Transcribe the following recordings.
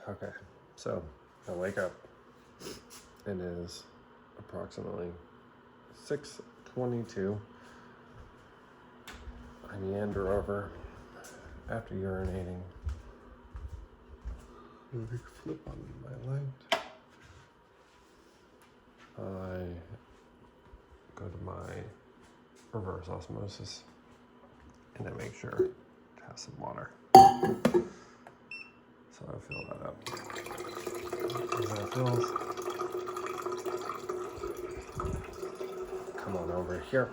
Okay, so I wake up. It is approximately 6:22. I meander over after urinating. Big flip on my leg. I go to my reverse osmosis and I make sure to have some water. So I fill that up. As that fills, come on over here.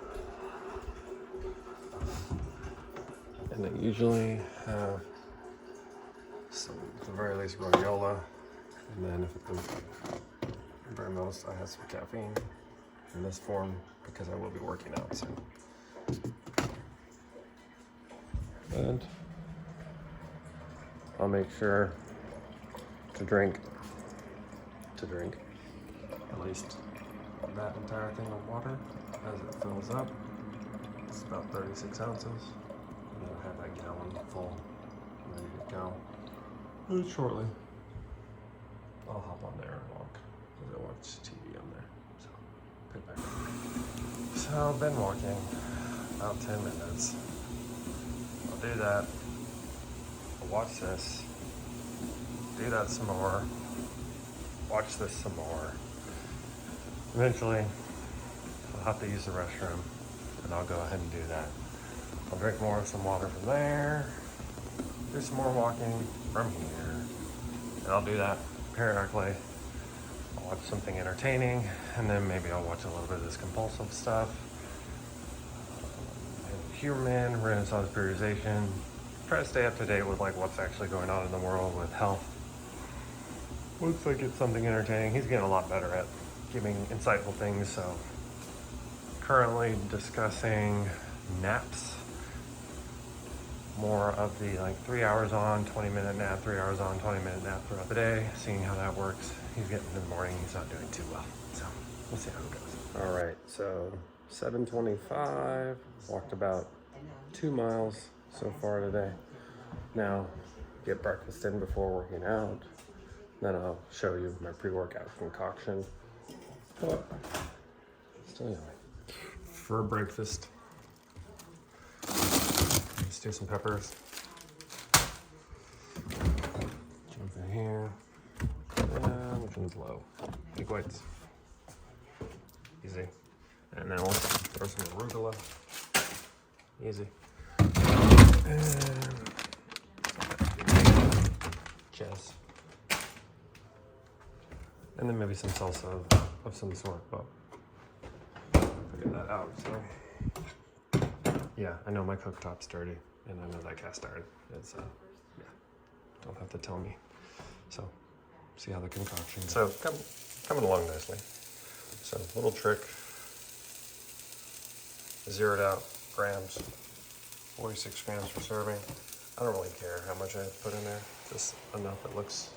And I usually have some, at the very least, rhodiola. And then if at the very most, I have some caffeine in this form because I will be working out soon. And I'll make sure to drink at least that entire thing of water as it fills up. It's about 36 ounces. And then I have that gallon full ready to go. And shortly, I'll hop on there and walk because I watch TV on there. So, pick back up. So I've been walking about 10 minutes. I'll do that. I'll watch this. Do that some more. Watch this some more. Eventually, I'll have to use the restroom, and I'll go ahead and do that. I'll drink some water from there, do some more walking from here, and I'll do that periodically. I'll watch something entertaining, and then maybe I'll watch a little bit of this compulsive stuff. Human Renaissance periodization. Try to stay up to date with like what's actually going on in the world with health. Once I get something entertaining, he's getting a lot better at giving insightful things. So currently discussing naps, more of the like 3 hours on, 20-minute nap, 3 hours on, 20-minute nap throughout the day, seeing how that works. He's getting in the morning, he's not doing too well. So we'll see how it goes. All right, so 7:25, walked about 2 miles so far today. Now, get breakfast in before working out. Then I'll show you my pre-workout concoction. Oh, still yummy. For breakfast, let's do some peppers. Jump in here. Which one's low? Egg whites. Easy. And then we'll throw some arugula. Easy. And chess. And then maybe some salsa of some sort, but figure that out. So yeah, I know my cooktop's dirty, and I know that cast iron. It's yeah, don't have to tell me. So see how the concoction goes. So coming along nicely. So little trick, zeroed out grams, 46 grams per serving. I don't really care how much I put in there, just enough that looks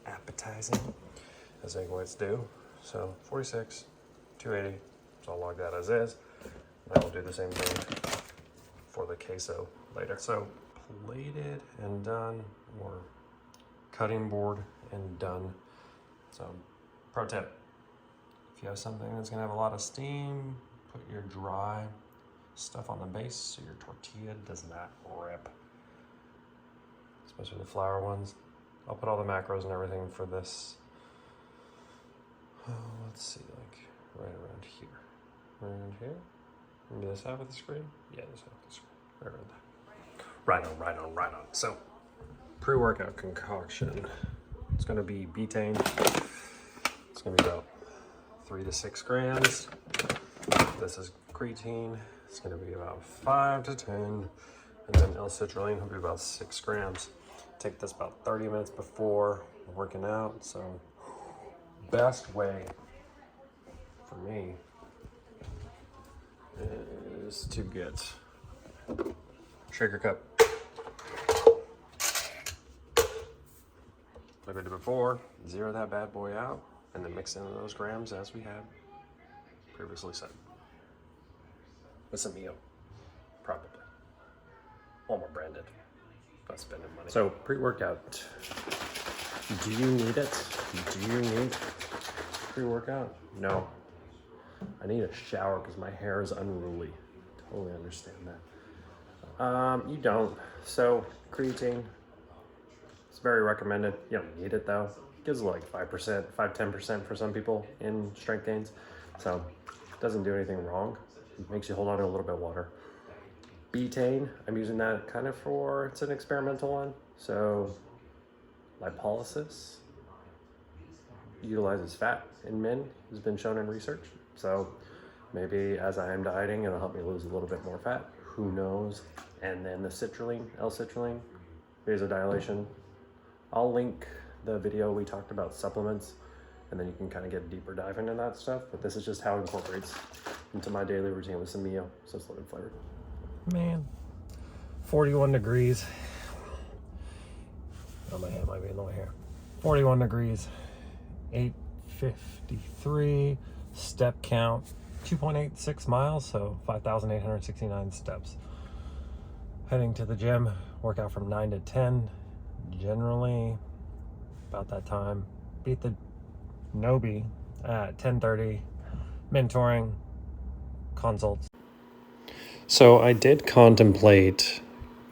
appetizing, as egg whites do. So 46, 280, so I'll log that as is. And I will do the same thing for the queso later. So plated and done, or cutting board and done. So pro tip, if you have something that's gonna have a lot of steam, put your dry stuff on the base so your tortilla does not rip, especially the flour ones. I'll put all the macros and everything for this. Let's see, like right around here. Right around here? Maybe this half of the screen? Yeah, this half of the screen. Right around there. Right on. So, pre-workout concoction. It's gonna be betaine. It's gonna be about 3 to 6 grams. This is creatine. It's gonna be about 5 to 10. And then L-citrulline will be about 6 grams. Take this about 30 minutes before working out. So best way for me is to get shaker cup like we did before, zero that bad boy out, and then mix in those grams as we had previously said. With some EO, probably. Walmart branded, but not spending money. So pre-workout, do you need it? Do you need pre-workout? No. I need a shower because my hair is unruly. Totally understand that. You don't. So creatine, it's very recommended. You don't need it though. It gives like 5%, 5-10% for some people in strength gains. So it doesn't do anything wrong. It makes you hold on to a little bit of water. Betaine, I'm using that kind of for, it's an experimental one. So lipolysis utilizes fat in men, has been shown in research. So maybe as I am dieting, it'll help me lose a little bit more fat. Who knows? And then the citrulline, L-citrulline, vasodilation. I'll link the video we talked about supplements, and then you can kind of get a deeper dive into that stuff. But this is just how it incorporates into my daily routine with some meal, so it's lemon flavored. Man, 41 degrees. Oh, my hand might be in the way here. 41 degrees, 853 step count, 2.86 miles, so 5,869 steps. Heading to the gym, workout from 9 to 10, generally about that time. Beat the Nobi at 10:30, mentoring, consults. So I did contemplate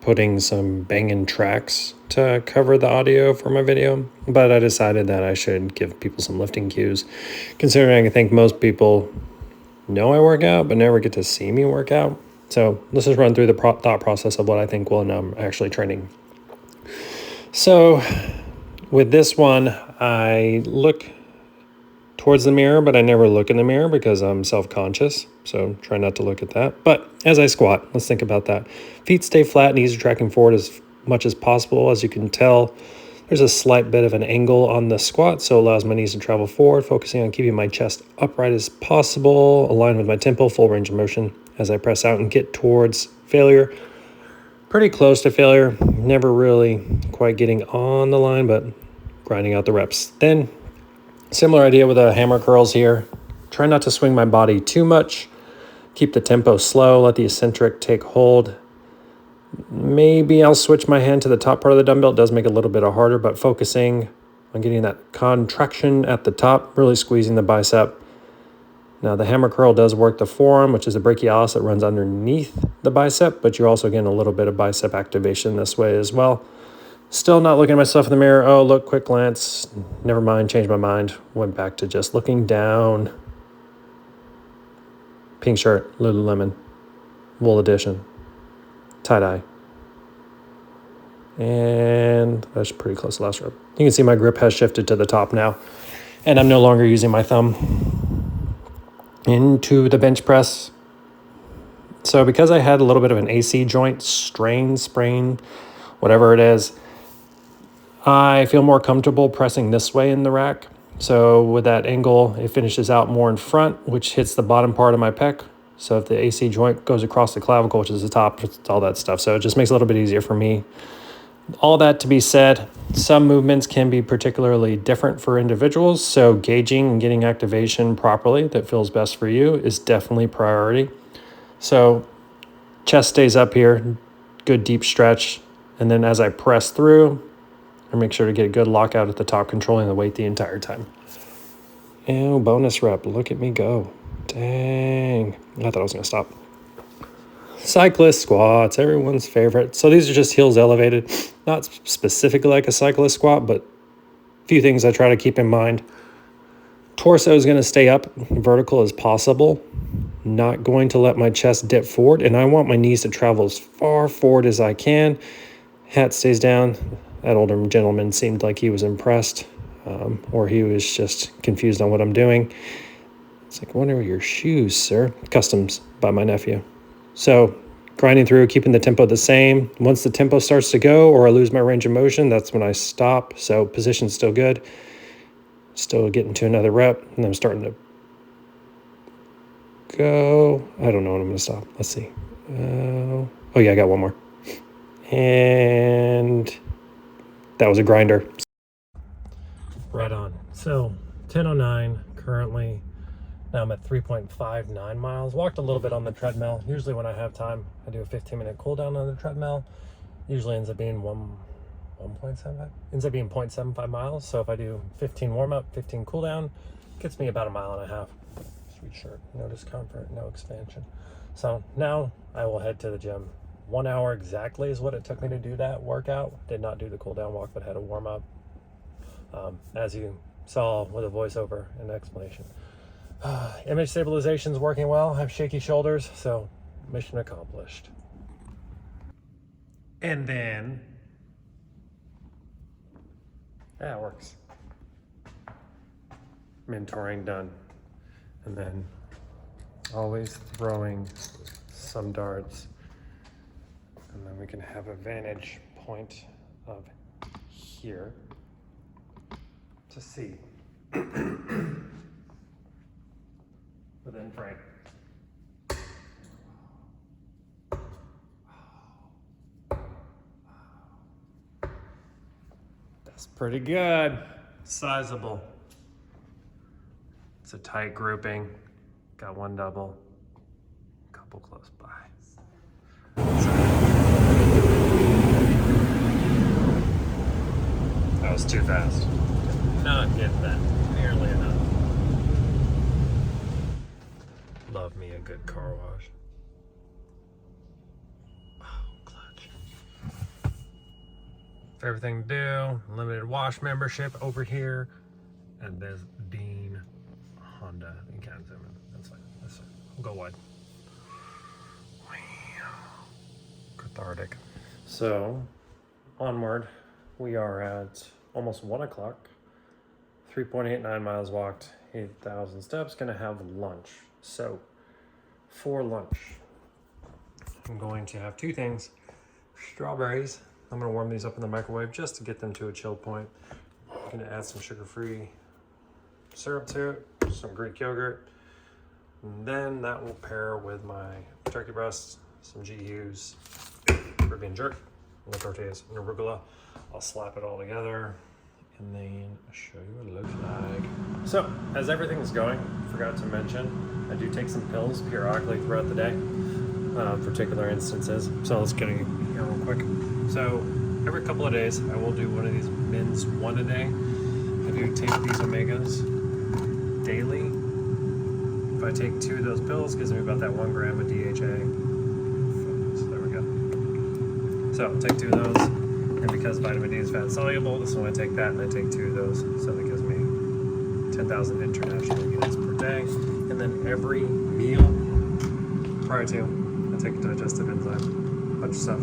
putting some banging tracks to cover the audio for my video, but I decided that I should give people some lifting cues, considering I think most people know I work out but never get to see me work out. So let's just run through the thought process of what I think when I'm actually training. So with this one, I look towards the mirror, but I never look in the mirror because I'm self-conscious. So try not to look at that. But as I squat, let's think about that. Feet stay flat, knees are tracking forward as much as possible. As you can tell, there's a slight bit of an angle on the squat, so it allows my knees to travel forward, focusing on keeping my chest upright as possible, aligned with my tempo, full range of motion as I press out and get towards failure. Pretty close to failure, never really quite getting on the line, but grinding out the reps. Then, similar idea with the hammer curls here. Try not to swing my body too much. Keep the tempo slow, let the eccentric take hold. Maybe I'll switch my hand to the top part of the dumbbell. It does make it a little bit harder, but focusing on getting that contraction at the top, really squeezing the bicep. Now the hammer curl does work the forearm, which is the brachialis that runs underneath the bicep, but you're also getting a little bit of bicep activation this way as well. Still not looking at myself in the mirror. Oh, look, quick glance. Never mind, changed my mind. Went back to just looking down. Pink shirt, Lululemon, wool edition, tie-dye. And that's pretty close to last rep. You can see my grip has shifted to the top now, and I'm no longer using my thumb into the bench press. So because I had a little bit of an AC joint sprain, whatever it is, I feel more comfortable pressing this way in the rack. So with that angle, it finishes out more in front, which hits the bottom part of my pec. So if the AC joint goes across the clavicle, which is the top, it's all that stuff. So it just makes it a little bit easier for me. All that to be said, some movements can be particularly different for individuals. So gauging and getting activation properly that feels best for you is definitely priority. So chest stays up here, good deep stretch. And then as I press through, I make sure to get a good lockout at the top, controlling the weight the entire time. Ew, bonus rep. Look at me go. Dang. I thought I was going to stop. Cyclist squats, everyone's favorite. So these are just heels elevated. Not specifically like a cyclist squat, but a few things I try to keep in mind. Torso is going to stay up vertical as possible. Not going to let my chest dip forward. And I want my knees to travel as far forward as I can. Hat stays down. That older gentleman seemed like he was impressed, or he was just confused on what I'm doing. It's like, what are your shoes, sir? Customs by my nephew. So grinding through, keeping the tempo the same. Once the tempo starts to go or I lose my range of motion, that's when I stop. So position's still good. Still getting to another rep, and I'm starting to go. I don't know when I'm going to stop. Let's see. Oh, yeah, I got one more. And that was a grinder. Right on. So 10:09 currently. Now I'm at 3.59 miles. Walked a little bit on the treadmill. Usually when I have time, I do a 15-minute cool down on the treadmill. Usually ends up being 1.75. Ends up being 0.75 miles. So if I do 15 warm up, 15 cool down, gets me about 1.5 miles. Sweet shirt, no discomfort, no expansion. So now I will head to the gym. 1 hour exactly is what it took me to do that workout. Did not do the cool down walk, but had a warm up. As you saw with a voiceover and explanation. Image stabilization is working well. I have shaky shoulders, so mission accomplished. And then, yeah, it works. Mentoring done. And then always throwing some darts. And then we can have a vantage point of here to see within frame. That's pretty good. Sizable. It's a tight grouping. Got one double, couple close by. That was too fast. Not get that nearly enough. Love me a good car wash. Oh, clutch. Favorite thing to do, limited wash membership over here. And there's Dean Honda. You can't zoom in. That's fine. That's fine. I'll go wide. Cathartic. So, onward. We are at almost 1 o'clock. 3.89 miles walked, 8,000 steps. Gonna have lunch. So, for lunch, I'm going to have two things. Strawberries. I'm gonna warm these up in the microwave just to get them to a chill point. I'm gonna add some sugar-free syrup to it, some Greek yogurt. And then that will pair with my turkey breast, some G-Hughes, Caribbean jerk, and the tortillas and arugula. I'll slap it all together and then show you what it looks like. So, as everything's going, forgot to mention, I do take some pills periodically throughout the day, particular instances. So let's get in here real quick. So, every couple of days, I will do one of these mins, one a day. I do take these omegas daily. If I take 2 of those pills, it gives me about that 1 gram of DHA. So there we go. So I'll take 2 of those. And because vitamin D is fat soluble, this one I take that and I take 2 of those. So that gives me 10,000 international units per day. And then every meal prior to, I take a digestive enzyme, bunch of stuff.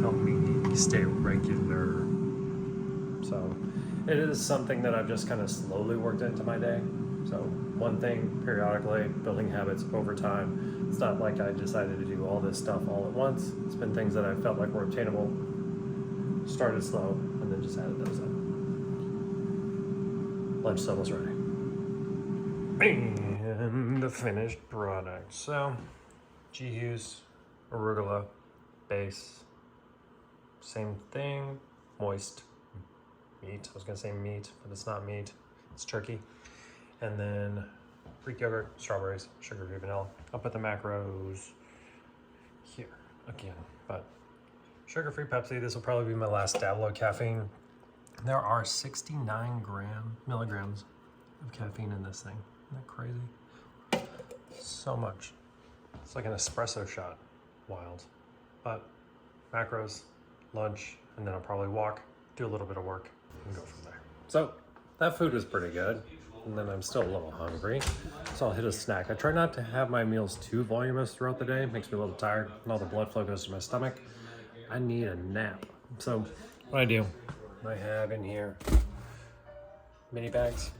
Help me stay regular. So it is something that I've just kind of slowly worked into my day. So one thing periodically, building habits over time. It's not like I decided to do all this stuff all at once. It's been things that I felt like were obtainable. Started slow and then just added those up. Lunch is almost ready. And the finished product. So G-Hughes, arugula, base. Same thing, moist meat. I was gonna say meat, but it's not meat. It's turkey. And then Greek yogurt, strawberries, sugar-free vanilla. I'll put the macros here again, but sugar-free Pepsi. This will probably be my last dab load caffeine. There are 69 milligrams of caffeine in this thing. Isn't that crazy? So much. It's like an espresso shot. Wild. But macros, lunch, and then I'll probably walk, do a little bit of work, and go from there. So that food was pretty good. And then I'm still a little hungry, so I'll hit a snack. I try not to have my meals too voluminous throughout the day. It makes me a little tired, and all the blood flow goes to my stomach. I need a nap. So what I do, I have in here mini bags,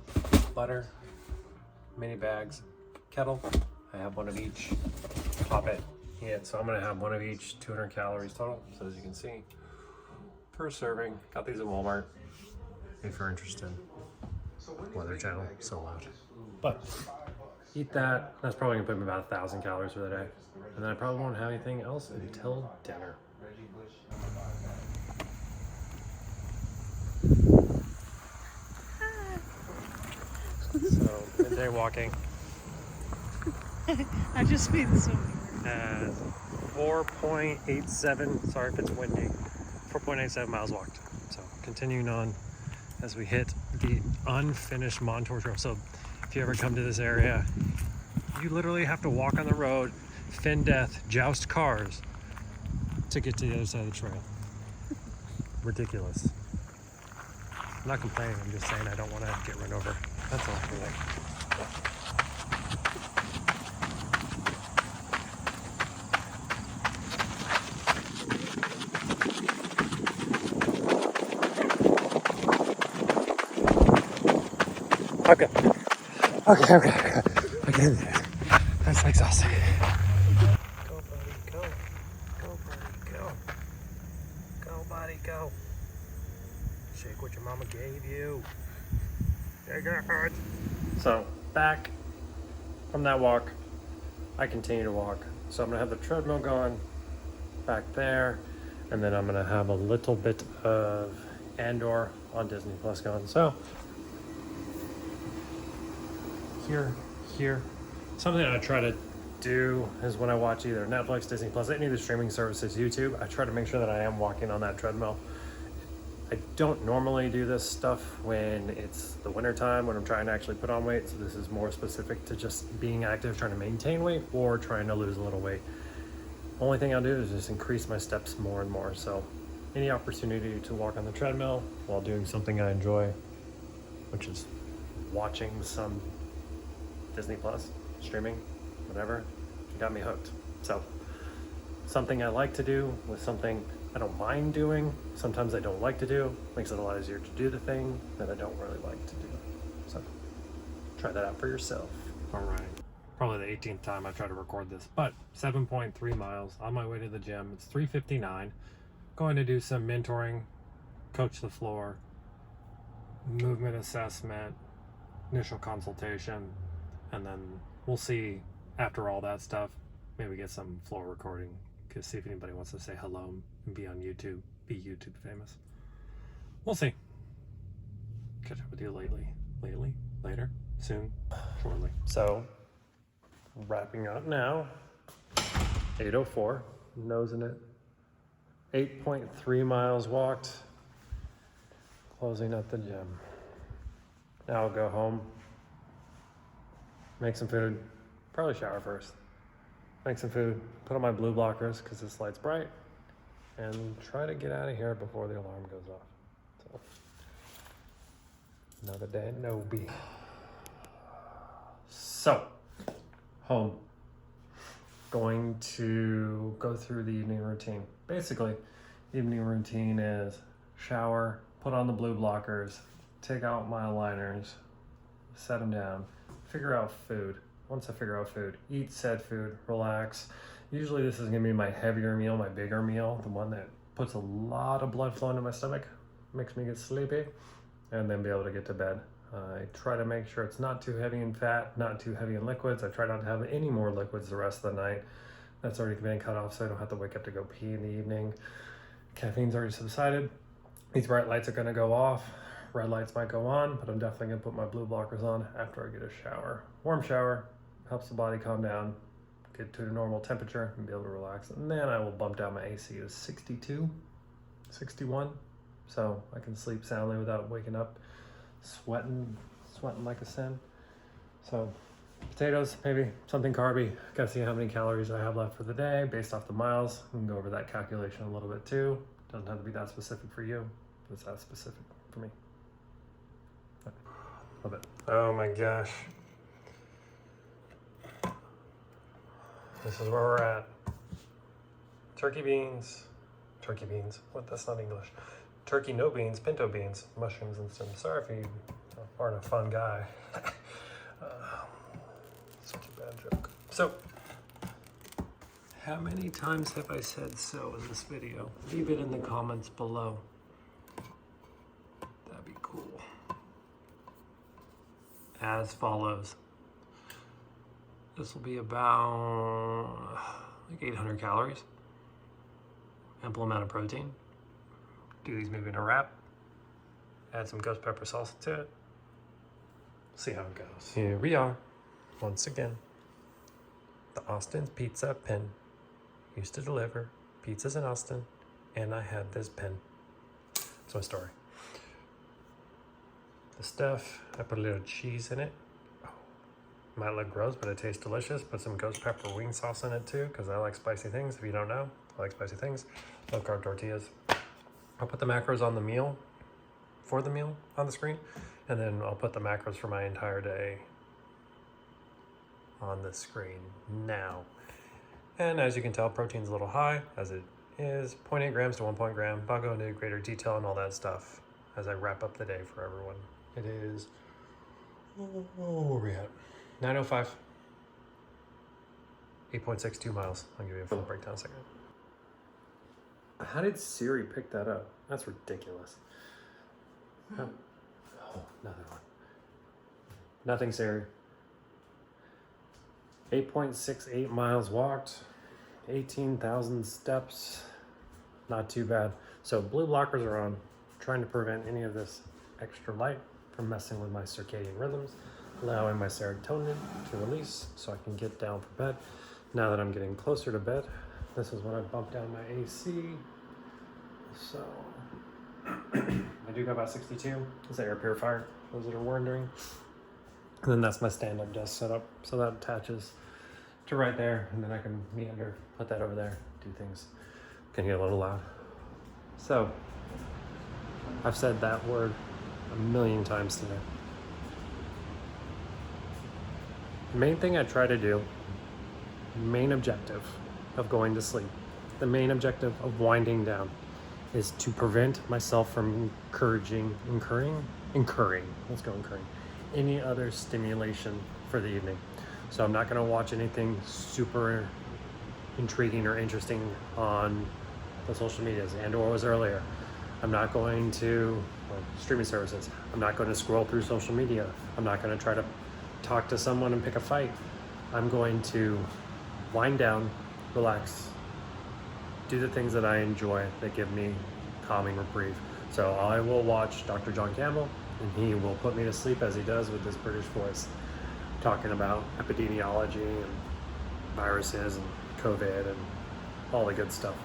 butter, mini bags, kettle. I have one of each. Pop it, eat. So I'm gonna have one of each, 200 calories total. So as you can see, per serving. Got these at Walmart, if you're interested. Weather channel, so loud. But eat that. That's probably gonna put me about 1,000 calories for the day. And then I probably won't have anything else until dinner. So, midday walking. I just made this over. And 4.87, sorry if it's windy, 4.87 miles walked. So continuing on as we hit the unfinished Montour Trail. So if you ever come to this area, you literally have to walk on the road, fin death, joust cars to get to the other side of the trail. Ridiculous. I'm not complaining, I'm just saying I don't want to get run over. That's all for like. Okay. I get it. That's exhausting. Go, buddy, go. Go, buddy, go. Go, buddy, go. Shake what your mama gave you. Shake it. So, back from that walk, I continue to walk. So I'm gonna have the treadmill going back there, and then I'm gonna have a little bit of Andor on Disney Plus going. So, here. Something I try to do is when I watch either Netflix, Disney Plus, any of the streaming services, YouTube, I try to make sure that I am walking on that treadmill. I don't normally do this stuff when it's the winter time, when I'm trying to actually put on weight. So this is more specific to just being active, trying to maintain weight or trying to lose a little weight. Only thing I'll do is just increase my steps more and more. So any opportunity to walk on the treadmill while doing something I enjoy, which is watching some Disney Plus, streaming, whatever, got me hooked. So something I like to do with something I don't mind doing, sometimes I don't like to do, makes it a lot easier to do the thing that I don't really like to do. So try that out for yourself. All right, probably the 18th time I've tried to record this, but 7.3 miles on my way to the gym. It's 3:59, going to do some mentoring, coach the floor, movement assessment, initial consultation, and then we'll see after all that stuff, maybe get some floor recording, because see if anybody wants to say hello and be on YouTube, be YouTube famous. We'll see. Catch up with you later, soon, shortly. So, wrapping up now, 8:04, nosing it. 8.3 miles walked, closing at the gym. Now I'll go home, make some food, probably shower first. Make some food, put on my blue blockers because this light's bright, and try to get out of here before the alarm goes off. So, another day at Nobi. So, home. Going to go through the evening routine. Basically, evening routine is shower, put on the blue blockers, take out my aligners, set them down, figure out food. Once I figure out food, eat said food, relax. Usually this is gonna be my heavier meal, my bigger meal, the one that puts a lot of blood flow into my stomach, makes me get sleepy, and then be able to get to bed. I try to make sure it's not too heavy in fat, not too heavy in liquids. I try not to have any more liquids the rest of the night. That's already been cut off, so I don't have to wake up to go pee in the evening. Caffeine's already subsided. These bright lights are gonna go off. Red lights might go on, but I'm definitely gonna put my blue blockers on after I get a shower. Warm shower helps the body calm down, get to a normal temperature, and be able to relax. And then I will bump down my AC to 62, 61, so I can sleep soundly without waking up sweating like a sin. So potatoes, maybe something carby. Gotta see how many calories I have left for the day based off the miles. We can go over that calculation a little bit too. Doesn't have to be that specific for you, but it's that specific for me. Love it. Oh my gosh. This is where we're at. Turkey beans. What? That's not English. Turkey, no beans, pinto beans, mushrooms and some. Sorry if you aren't a fun guy. Such a bad joke. So, how many times have I said so in this video? Leave it in the comments below. That'd be cool. As follows. This will be about like 800 calories. Ample amount of protein. Do these maybe in a wrap. Add some ghost pepper salsa to it. See how it goes. Here we are, once again. The Austin's Pizza Pin. used to deliver pizzas in Austin, and I had this pen. That's my story. The stuff, I put a little cheese in it. Oh, might look gross, but it tastes delicious. Put some ghost pepper wing sauce in it too, because I like spicy things. If you don't know, I like spicy things. Low carb tortillas. I'll put the macros on the meal, for the meal on the screen, and then I'll put the macros for my entire day on the screen now. And as you can tell, protein's a little high, as it is 0.8 grams to 1 gram. I'll go into greater detail and all that stuff as I wrap up the day for everyone. It is, where are we at? 9:05. 8.62 miles. I'll give you a full breakdown in a second. How did Siri pick that up? That's ridiculous. Oh, another one. Nothing, Siri. 8.68 miles walked, 18,000 steps. Not too bad. So blue blockers are on, trying to prevent any of this extra light from messing with my circadian rhythms, allowing my serotonin to release so I can get down for bed. Now that I'm getting closer to bed, this is when I bump down my AC. So I do go about 62. It's an air purifier, those that are wondering. And then that's my stand-up desk setup. So that attaches to right there, and then I can meander, put that over there, do things. Can get a little loud. So I've said that word a million times today. The main thing I try to do, main objective of going to sleep, the main objective of winding down, is to prevent myself from incurring any other stimulation for the evening. So I'm not going to watch anything super intriguing or interesting on the social medias, and or was earlier. I'm not going to streaming services. I'm not going to scroll through social media. I'm not going to try to talk to someone and pick a fight. I'm going to wind down, relax, do the things that I enjoy that give me calming reprieve. So I will watch Dr. John Campbell, and he will put me to sleep as he does with this British voice, talking about epidemiology and viruses and COVID and all the good stuff.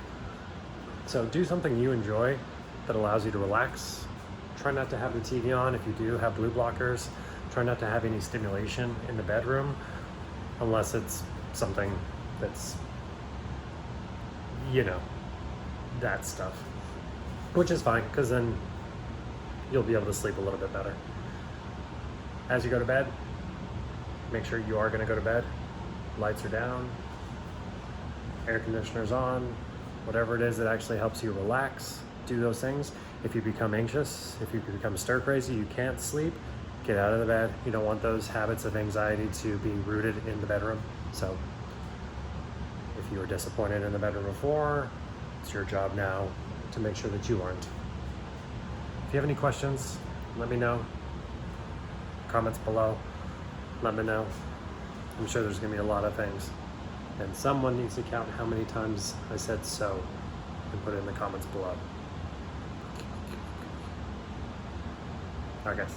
So do something you enjoy that allows you to relax. Try not to have the TV on if you do have blue blockers. Try not to have any stimulation in the bedroom unless it's something that's, that stuff. Which is fine, because then you'll be able to sleep a little bit better. As you go to bed, make sure you are going to go to bed. Lights are down, air conditioner's on, whatever it is that actually helps you relax, do those things. If you become anxious, if you become stir crazy, you can't sleep, get out of the bed. You don't want those habits of anxiety to be rooted in the bedroom. So if you were disappointed in the bedroom before, it's your job now to make sure that you aren't. If you have any questions, let me know. Comments below, let me know. I'm sure there's gonna be a lot of things. And someone needs to count how many times I said so and put it in the comments below. All right, guys.